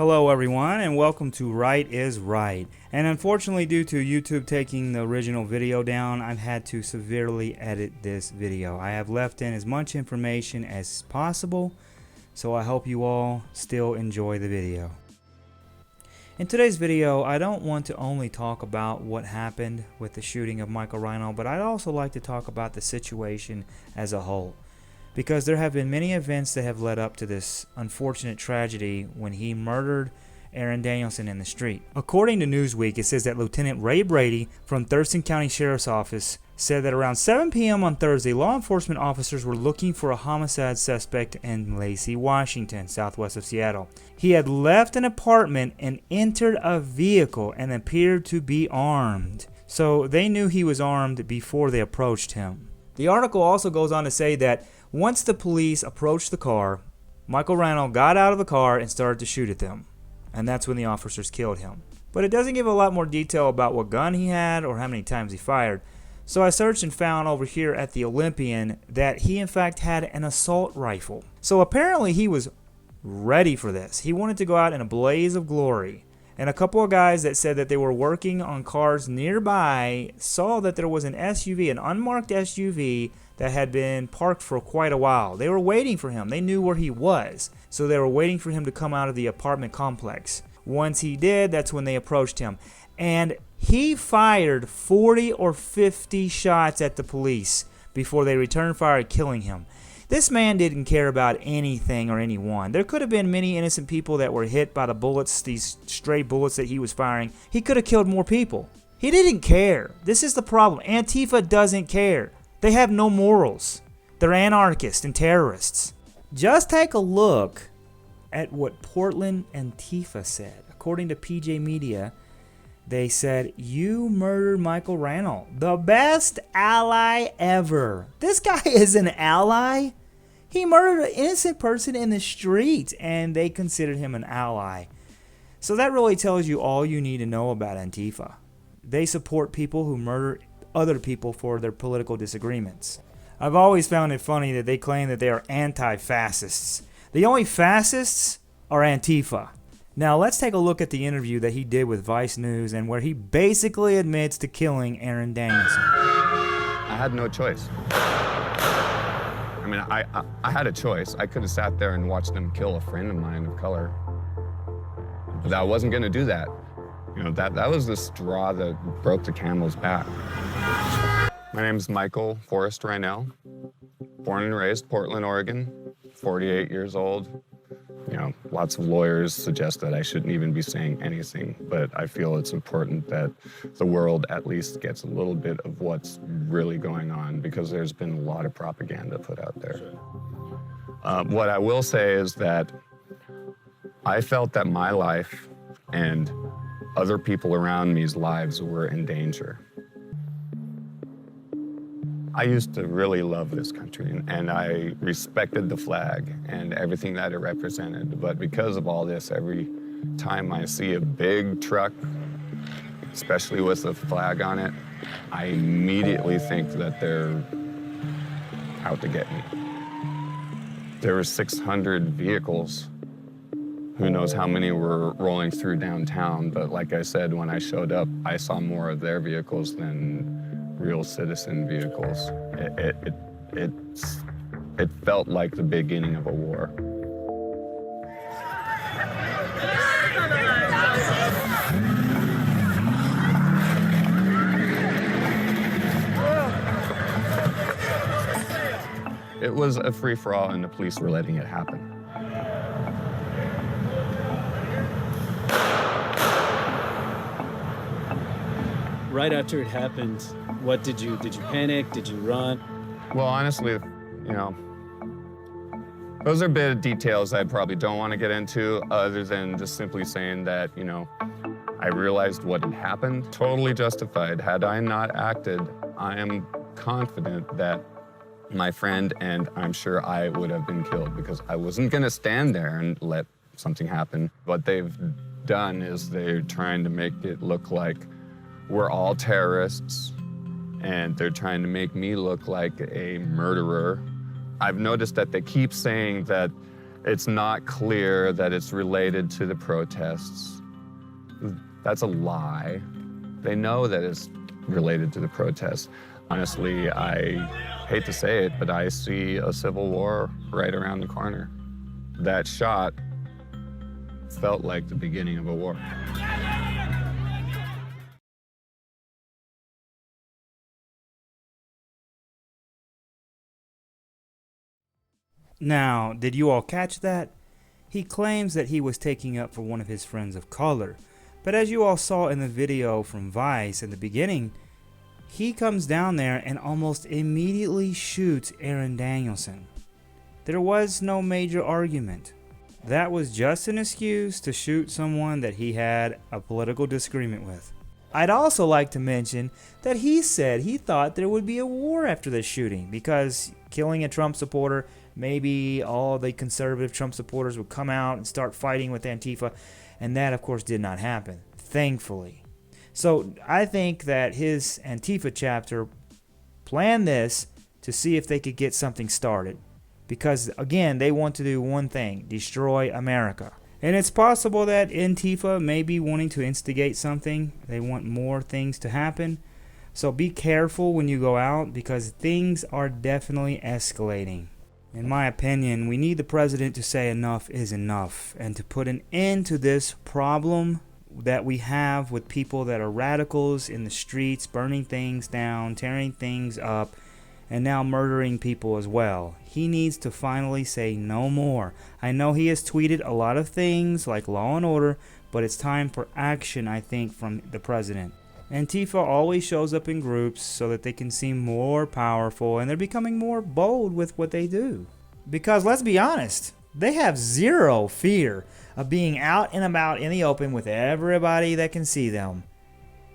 Hello everyone and welcome to Right is Right. And unfortunately, due to YouTube taking the original video down, I've had to severely edit this video. I have left in as much information as possible, so I hope you all still enjoy the video. In today's video, I don't want to only talk about what happened with the shooting of Michael Reinl, but I'd also like to talk about the situation as a whole. Because there have been many events that have led up to this unfortunate tragedy when he murdered Aaron Danielson in the street. According to Newsweek, it says that Lieutenant Ray Brady from Thurston County Sheriff's Office said that around 7 p.m. on Thursday, law enforcement officers were looking for a homicide suspect in Lacey, Washington, southwest of Seattle. He had left an apartment and entered a vehicle and appeared to be armed. So they knew he was armed before they approached him. The article also goes on to say that once the police approached the car, Michael Reinl got out of the car and started to shoot at them. And that's when the officers killed him. But it doesn't give a lot more detail about what gun he had or how many times he fired. So I searched and found over here at the Olympian that he in fact had an assault rifle. So apparently he was ready for this. He wanted to go out in a blaze of glory. And a couple of guys that said that they were working on cars nearby saw that there was an SUV, an unmarked SUV, that had been parked for quite a while. They were waiting for him. They knew where he was. So they were waiting for him to come out of the apartment complex. Once he did, that's when they approached him. And he fired 40 or 50 shots at the police before they returned fire, killing him. This man didn't care about anything or anyone. There could have been many innocent people that were hit by the bullets, these stray bullets that he was firing. He could have killed more people. He didn't care. This is the problem. Antifa doesn't care. They have no morals. They're anarchists and terrorists. Just take a look at what Portland Antifa said. According to PJ Media, they said, "You murdered Michael Reinl, the best ally ever." This guy is an ally. He murdered an innocent person in the street, and they considered him an ally. So that really tells you all you need to know about Antifa. They support people who murder other people for their political disagreements. I've always found it funny that they claim that they are anti-fascists. The only fascists are Antifa. Now let's take a look at the interview that he did with Vice News and where he basically admits to killing Aaron Danielson. I had no choice. I mean, I had a choice. I could have sat there and watched them kill a friend of mine of color. But I wasn't going to do that. You know, that was the straw that broke the camel's back. My name is Michael Forrest Reinl, born and raised Portland, Oregon, 48 years old. You know, lots of lawyers suggest that I shouldn't even be saying anything, but I feel it's important that the world at least gets a little bit of what's really going on because there's been a lot of propaganda put out there. What I will say is that I felt that my life and other people around me's lives were in danger. I used to really love this country, and I respected the flag and everything that it represented. But because of all this, every time I see a big truck, especially with a flag on it, I immediately think that they're out to get me. There were 600 vehicles. Who knows how many were rolling through downtown, but like I said, when I showed up, I saw more of their vehicles than real citizen vehicles. It felt like the beginning of a war. It was a free-for-all, and the police were letting it happen. Right after it happened, what did you panic? Did you run? Well, honestly, you know, those are a bit of details I probably don't want to get into other than just simply saying that, you know, I realized what had happened. Totally justified. Had I not acted, I am confident that my friend and I'm sure I would have been killed because I wasn't going to stand there and let something happen. What they've done is they're trying to make it look like we're all terrorists, and they're trying to make me look like a murderer. I've noticed that they keep saying that It's not clear that it's related to the protests. That's a lie. They know that it's related to the protests. Honestly, I hate to say it, but I see a civil war right around the corner. That shot felt like the beginning of a war. Now, did you all catch that? He claims that he was taking up for one of his friends of color, but as you all saw in the video from Vice in the beginning, he comes down there and almost immediately shoots Aaron Danielson. There was no major argument. That was just an excuse to shoot someone that he had a political disagreement with. I'd also like to mention that he said he thought there would be a war after this shooting because killing a Trump supporter, maybe all the conservative Trump supporters would come out and start fighting with Antifa, and that of course did not happen, thankfully. So I think that his Antifa chapter planned this to see if they could get something started. Because again, they want to do one thing, destroy America. And it's possible that Antifa may be wanting to instigate something. They want more things to happen. So be careful when you go out because things are definitely escalating. In my opinion, we need the president to say enough is enough and to put an end to this problem that we have with people that are radicals in the streets, burning things down, tearing things up, and now murdering people as well. He needs to finally say no more. I know he has tweeted a lot of things like law and order, but it's time for action, I think, from the president. Antifa always shows up in groups so that they can seem more powerful, and they're becoming more bold with what they do. Because let's be honest, they have zero fear of being out and about in the open with everybody that can see them.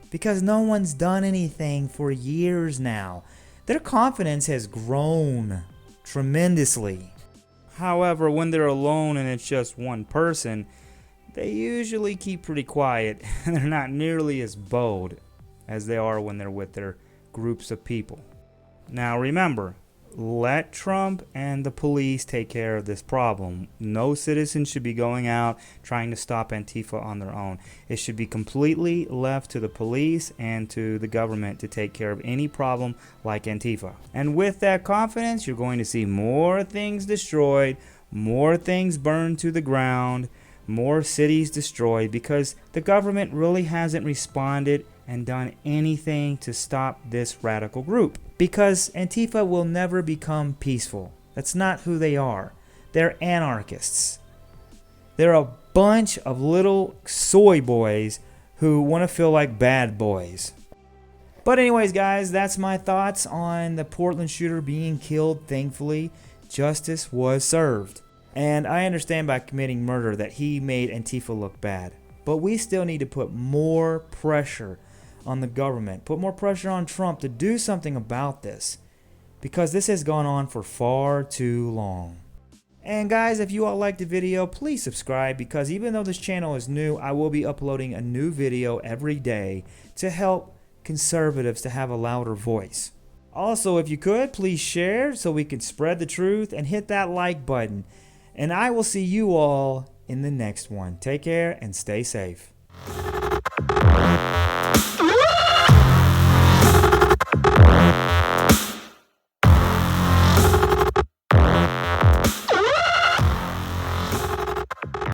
Because no one's done anything for years now. Their confidence has grown tremendously. However, when they're alone and it's just one person, they usually keep pretty quiet and they're not nearly as bold as they are when they're with their groups of people. Now remember, let Trump and the police take care of this problem. No citizen should be going out trying to stop Antifa on their own. It should be completely left to the police and to the government to take care of any problem like Antifa. And with that confidence, you're going to see more things destroyed, more things burned to the ground, more cities destroyed because the government really hasn't responded and done anything to stop this radical group. Because Antifa will never become peaceful. That's not who they are. They're anarchists. They're a bunch of little soy boys who want to feel like bad boys. But anyways, guys, that's my thoughts on the Portland shooter being killed. Thankfully, justice was served. And I understand by committing murder that he made Antifa look bad. But we still need to put more pressure on the government, put more pressure on Trump to do something about this, because this has gone on for far too long. And guys, if you all liked the video, please subscribe, because even though this channel is new, I will be uploading a new video every day to help conservatives to have a louder voice. Also, if you could, please share so we can spread the truth and hit that like button. And I will see you all in the next one. Take care and stay safe.